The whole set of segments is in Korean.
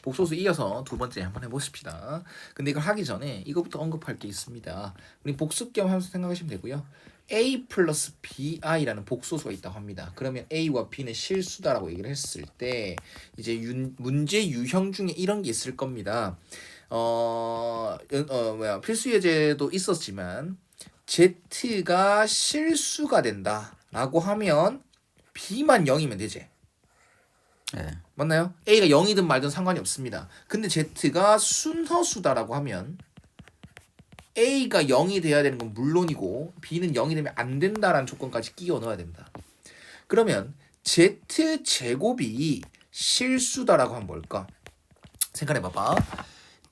복소수 이어서 두 번째 한번 해보십시다. 근데 이걸 하기 전에 이것부터 언급할 게 있습니다. 우리 복습 겸 하면서 생각하시면 되고요. A 플러스 BI라는 복소수가 있다고 합니다. 그러면 A와 B는 실수다라고 얘기를 했을 때 이제 문제 유형 중에 이런 게 있을 겁니다. 필수 예제도 있었지만 Z가 실수가 된다라고 하면 B만 0이면 되지. 네. 맞나요? A가 0이든 말든 상관이 없습니다. 근데 Z가 순허수다라고 하면 A가 0이 돼야 되는 건 물론이고 B는 0이 되면 안 된다라는 조건까지 끼워 넣어야 된다. 그러면 Z제곱이 실수다라고 하면 뭘까? 생각해 봐봐.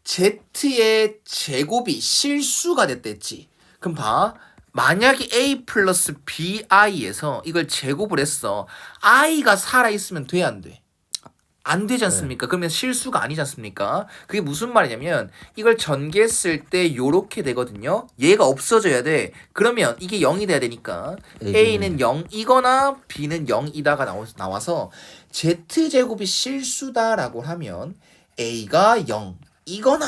Z의 제곱이 실수가 됐댔지. 그럼 봐. 만약에 A 플러스 BI에서 이걸 제곱을 했어. I가 살아있으면 돼, 안 돼? 안 되지 않습니까? 그러면 실수가 아니지 않습니까? 그게 무슨 말이냐면 이걸 전개했을 때 요렇게 되거든요. 얘가 없어져야 돼. 그러면 이게 0이 돼야 되니까 A는 0이거나 B는 0이다가 나와서 Z제곱이 실수다라고 하면 A가 0이거나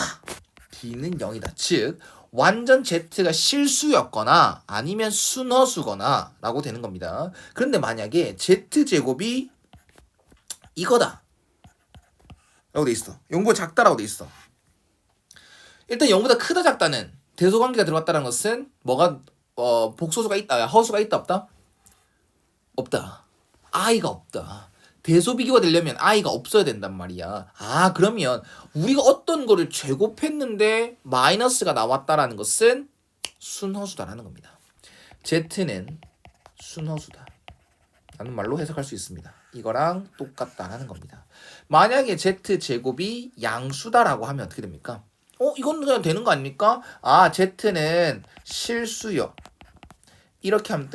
B는 0이다. 즉 완전 Z가 실수였거나 아니면 순허수거나 라고 되는 겁니다. 그런데 만약에 Z제곱이 이거다 라고 돼 있어. 0보다 작다라고 돼 있어. 일단 0보다 크다 작다는 대소관계가 들어갔다는 것은 뭐가 복소수가 있다, 허수가 있다 없다? 없다. I가 없다. 대소비교가 되려면 I가 없어야 된단 말이야. 아, 그러면 우리가 어떤 거를 제곱했는데 마이너스가 나왔다라는 것은 순허수다라는 겁니다. Z는 순허수다 라는 말로 해석할 수 있습니다. 이거랑 똑같다라는 겁니다. 만약에 Z제곱이 양수다라고 하면 어떻게 됩니까? 이건 그냥 되는 거 아닙니까? 아, Z는 실수요. 이렇게 하면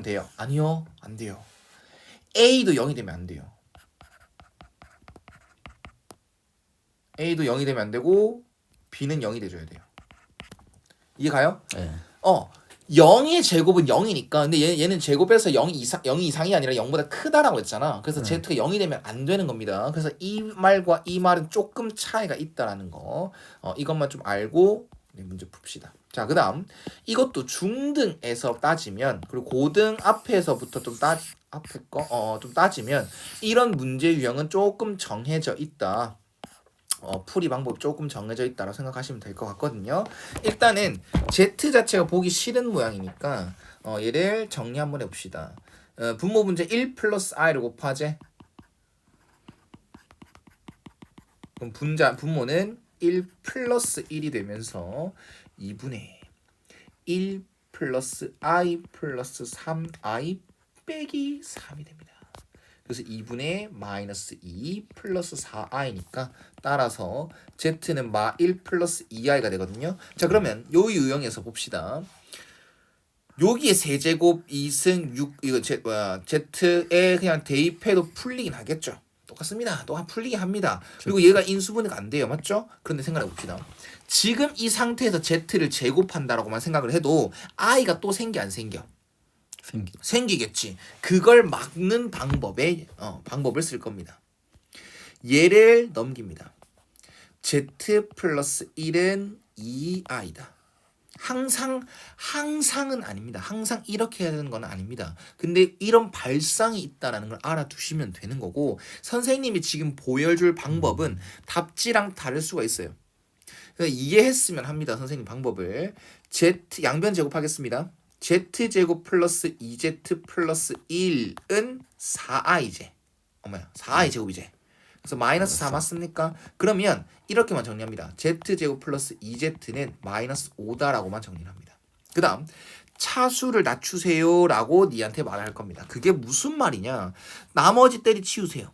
돼요. 아니요, 안 돼요. A도 0이 되면 안 돼요. A도 0이 되면 안 되고 B는 0이 돼줘야 돼요. 이해가요? 네. 0의 제곱은 0이니까 근데 얘는 제곱해서 0 이상이 아니라 0보다 크다라고 했잖아. 그래서 Z가 0이 되면 안 되는 겁니다. 그래서 이 말과 이 말은 조금 차이가 있다라는 거 이것만 좀 알고 문제 풉시다. 자, 그 다음 이것도 중등에서 따지면 그리고 고등 앞에서부터 좀 좀 따지면 이런 문제 유형은 조금 정해져 있다. 풀이 방법 조금 정해져 있다고 생각하시면 될 것 같거든요. 일단은 Z 자체가 보기 싫은 모양이니까 얘를 정리 한번 해봅시다. 분모 문제 1 플러스 i를 곱하지. 그럼 분모는 1 플러스 1이 되면서 2분의 1 플러스 i 플러스 3i 빼기 3이 됩니다. 그래서 2분의 마이너스 2 플러스 4i니까 따라서 z는 1 플러스 2i가 되거든요. 자, 그러면 요 유형에서 봅시다. 여기에 세제곱 2승 6 이거 z에 그냥 대입해도 풀리긴 하겠죠. 똑같습니다. 또한 풀리게 합니다. 그리고 얘가 인수분해가 안 돼요. 맞죠? 그런데 생각해 봅시다. 지금 이 상태에서 z를 제곱한다라고만 생각을 해도 i가 또 생겨 안 생겨? 생기겠지. 그걸 막는 방법을 쓸 겁니다. 얘를 넘깁니다. z 플러스 1은 2i다. 항상은 아닙니다. 항상 이렇게 해야 되는 건 아닙니다. 근데 이런 발상이 있다는 걸 알아두시면 되는 거고 선생님이 지금 보여줄 방법은 답지랑 다를 수가 있어요. 그러니까 이해했으면 합니다. 선생님 방법을. z 양변 제곱하겠습니다. z제곱 플러스 2z 플러스 1은 4i제. 4i 제곱이제. 그래서 마이너스 4 맞습니까? 그러면 이렇게만 정리합니다. z제곱 플러스 2z는 마이너스 5다라고만 정리를 합니다. 그 다음 차수를 낮추세요 라고 니한테 말할 겁니다. 그게 무슨 말이냐? 나머지 때리치우세요.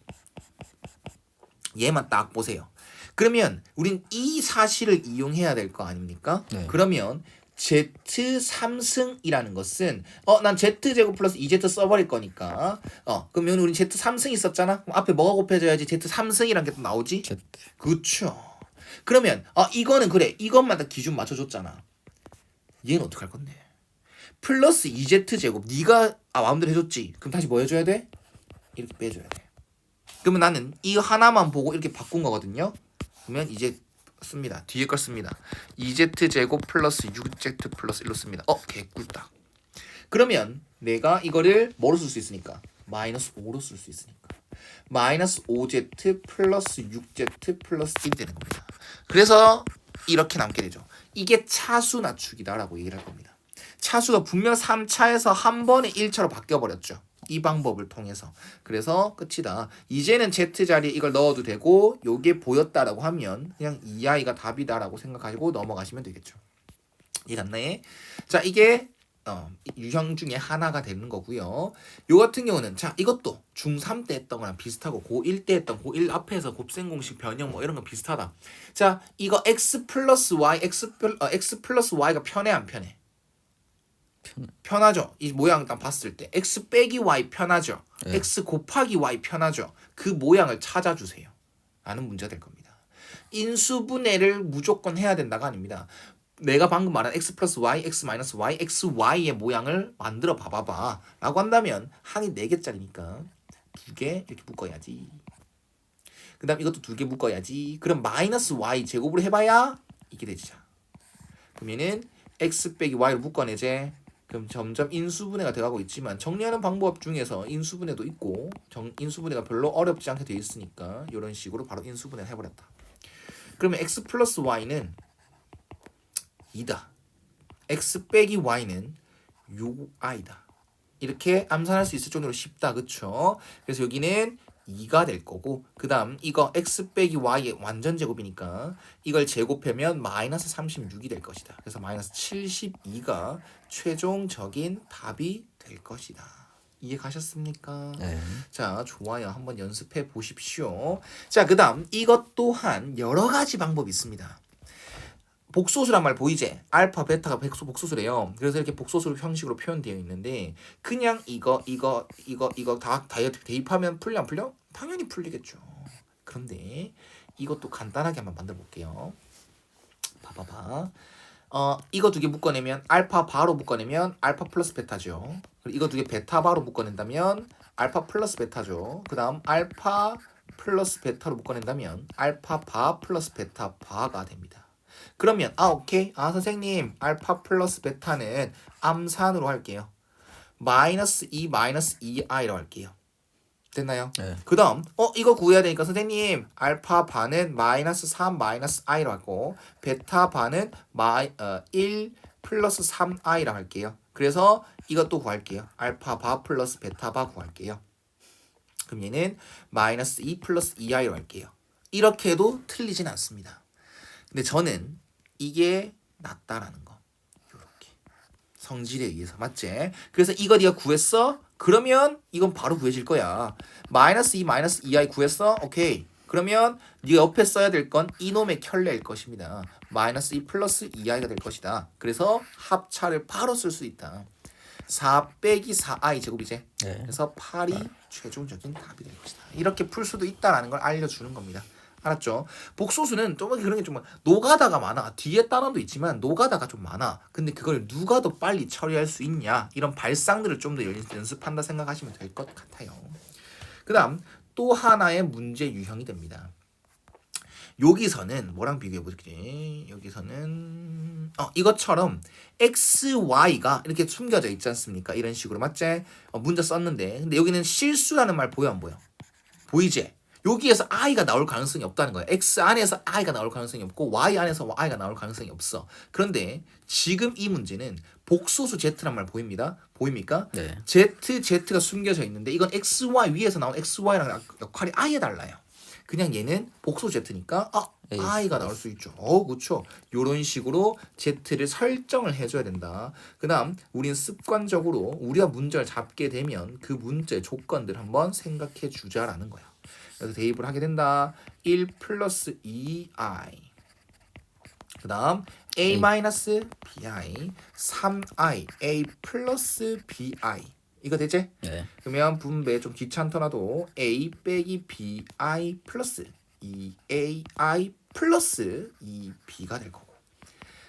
얘만 딱 보세요. 그러면 우린 이 사실을 이용해야 될 거 아닙니까? 네. 그러면 z 3승이라는 것은 난 z제곱 플러스 2z 써버릴 거니까 그러면 우린 z 3승이 있었잖아. 그럼 앞에 뭐가 곱해져야지 z 3승이란 게 또 나오지? Z. 그쵸. 그러면 이거는 그래. 이것만 다 기준 맞춰줬잖아. 얘는 어떡할 건데? 플러스 2z제곱 네가 마음대로 해줬지. 그럼 다시 뭐 해줘야 돼? 이렇게 빼줘야 돼. 그러면 나는 이 하나만 보고 이렇게 바꾼 거거든요. 그러면 이제 씁니다. 뒤에 걸 씁니다. 2z 제곱 플러스 6z 플러스 1로 씁니다. 개꿀다. 그러면 내가 이거를 뭐로 쓸 수 있으니까? 마이너스 5로 쓸 수 있으니까. 마이너스 5z 플러스 6z 플러스 1이 되는 겁니다. 그래서 이렇게 남게 되죠. 이게 차수 낮추기다라고 얘기를 할 겁니다. 차수가 분명 3차에서 한 번에 1차로 바뀌어버렸죠. 이 방법을 통해서. 그래서 끝이다. 이제는 z자리에 이걸 넣어도 되고 요게 보였다라고 하면 그냥 이 아이가 답이다라고 생각하시고 넘어가시면 되겠죠. 이해갔나요? 자, 이게 유형 중에 하나가 되는 거고요. 요 같은 경우는 자, 이것도 중3 때 했던 거랑 비슷하고 고1 때 했던 고1 앞에서 곱셈 공식 변형 뭐 이런 거 비슷하다. 자, 이거 x 플러스 y x 플러스 y가 편해 안 편해? 편하죠. 이 모양 딱 봤을 때 x 빼기 y 편하죠. 네. x 곱하기 y 편하죠. 그 모양을 찾아주세요. 라는 문제가 될 겁니다. 인수분해를 무조건 해야 된다가 아닙니다. 내가 방금 말한 x 플러스 y, x 마이너스 y, x, y의 모양을 만들어 봐봐봐 라고 한다면 항이 4개짜리니까 2개 이렇게 묶어야지. 그 다음 이것도 2개 묶어야지. 그럼 마이너스 y 제곱으로 해봐야 이게 되지. 그러면은 x 빼기 y를 묶어내제. 그럼 점점 인수분해가 돼가고 있지만 정리하는 방법 중에서 인수분해도 있고 인수분해가 별로 어렵지 않게 되어 있으니까 이런 식으로 바로 인수분해를 해버렸다. 그러면 x 플러스 y는 2다. x 빼기 y는 6i다. 이렇게 암산할 수 있을 정도로 쉽다. 그쵸? 그래서 여기는 2가 될 거고 그 다음 이거 x 빼기 y의 완전 제곱이니까 이걸 제곱하면 마이너스 36이 될 것이다. 그래서 마이너스 72가 최종적인 답이 될 것이다. 이해 가셨습니까? 네. 자, 좋아요. 한번 연습해 보십시오. 자, 그 다음 이것 또한 여러 가지 방법이 있습니다. 복소수란 말 보이지? 알파, 베타가 복소수래요. 그래서 이렇게 복소수 형식으로 표현되어 있는데 그냥 이거 다 대입하면 풀려 안 풀려? 당연히 풀리겠죠. 그런데 이것도 간단하게 한번 만들어 볼게요. 봐봐봐. 이거 2개 묶어내면 알파 바로 묶어내면 알파 플러스 베타죠. 그리고 이거 2개 베타 바로 묶어낸다면 알파 플러스 베타죠. 그 다음 알파 플러스 베타로 묶어낸다면 알파 바 플러스 베타 바가 됩니다. 그러면 오케이. 선생님 알파 플러스 베타는 암산으로 할게요. 마이너스 2 마이너스 2i로 할게요. 됐나요? 네. 그 다음 이거 구해야 되니까 선생님 알파 바는 마이너스 3 마이너스 i로 하고 베타 바는 1 플러스 3i로 할게요. 그래서 이것도 구할게요. 알파 바 플러스 베타 바 구할게요. 그럼 얘는 마이너스 2 플러스 2i로 할게요. 이렇게 해도 틀리진 않습니다. 근데 저는 이게 낫다라는 거. 요렇게 성질에 의해서 맞지? 그래서 이거 네가 구했어? 그러면 이건 바로 구해질 거야. 마이너스 2 마이너스 2i 구했어? 오케이. 그러면 네가 옆에 써야 될 건 이놈의 켤레일 것입니다. 마이너스 2 플러스 2i가 될 것이다. 그래서 합차를 바로 쓸 수 있다. 4 빼기 4i 제곱이지. 네. 그래서 8이 최종적인 답이 될 것이다. 이렇게 풀 수도 있다라는 걸 알려주는 겁니다. 알았죠? 복소수는 좀 그런 게 좀 노가다가 많아. 뒤에 단원도 있지만 노가다가 좀 많아. 근데 그걸 누가 더 빨리 처리할 수 있냐 이런 발상들을 좀 더 연습한다 생각하시면 될 것 같아요. 그 다음 또 하나의 문제 유형이 됩니다. 여기서는 뭐랑 비교해보지? 여기서는 이것처럼 x, y가 이렇게 숨겨져 있지 않습니까? 이런 식으로 맞지? 문제 썼는데 근데 여기는 실수라는 말 보여 안 보여? 보이지? 여기에서 i가 나올 가능성이 없다는 거야. x 안에서 i가 나올 가능성이 없고 y 안에서 i가 나올 가능성이 없어. 그런데 지금 이 문제는 복소수 z란 말 보입니다. 보입니까? 네. z가 숨겨져 있는데 이건 xy 위에서 나온 xy랑 역할이 아예 달라요. 그냥 얘는 복소수 z니까 i가 나올 수 있죠. 그렇죠. 이런 식으로 z를 설정을 해줘야 된다. 그 다음 우리는 습관적으로 우리가 문제를 잡게 되면 그 문제 조건들 한번 생각해 주자라는 거야. 그래서 대입을 하게 된다. 1 플러스 2i 그 다음 a 마이너스 bi 3i a 플러스 bi 이거 되지? 네. 그러면 분배 좀 귀찮더라도 a 빼기 bi 플러스 2ai 플러스 2b가 될 거고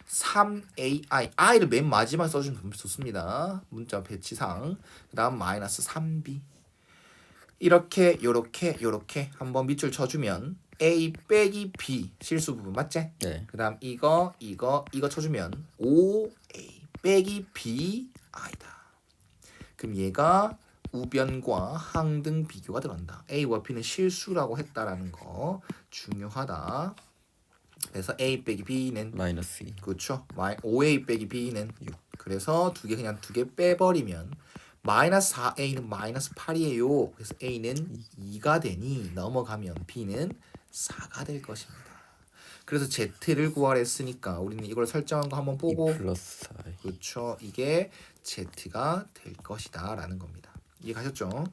3ai i를 맨 마지막에 써주면 좋습니다. 문자 배치상 그 다음 마이너스 3b 이렇게 요렇게 한번 밑줄 쳐주면 A 빼기 B 실수 부분 맞지? 네. 그다음 이거 쳐주면 5A 빼기 B I다. 그럼 얘가 우변과 항등 비교가 들어간다. A와 B는 실수라고 했다라는 거 중요하다. 그래서 A 빼기 B는 마이너스 2. 그렇죠. 5A 빼기 B는 6. 그래서 그냥 두 개 빼버리면 마이너스 4A는 마이너스 8이에요. 그래서 A는 2가 되니 넘어가면 B는 4가 될 것입니다. 그래서 Z를 구하라 했으니까 우리는 이걸 설정한 거 한번 보고 2 플러스 4. 그렇죠. 이게 Z가 될 것이다 라는 겁니다. 이해가셨죠?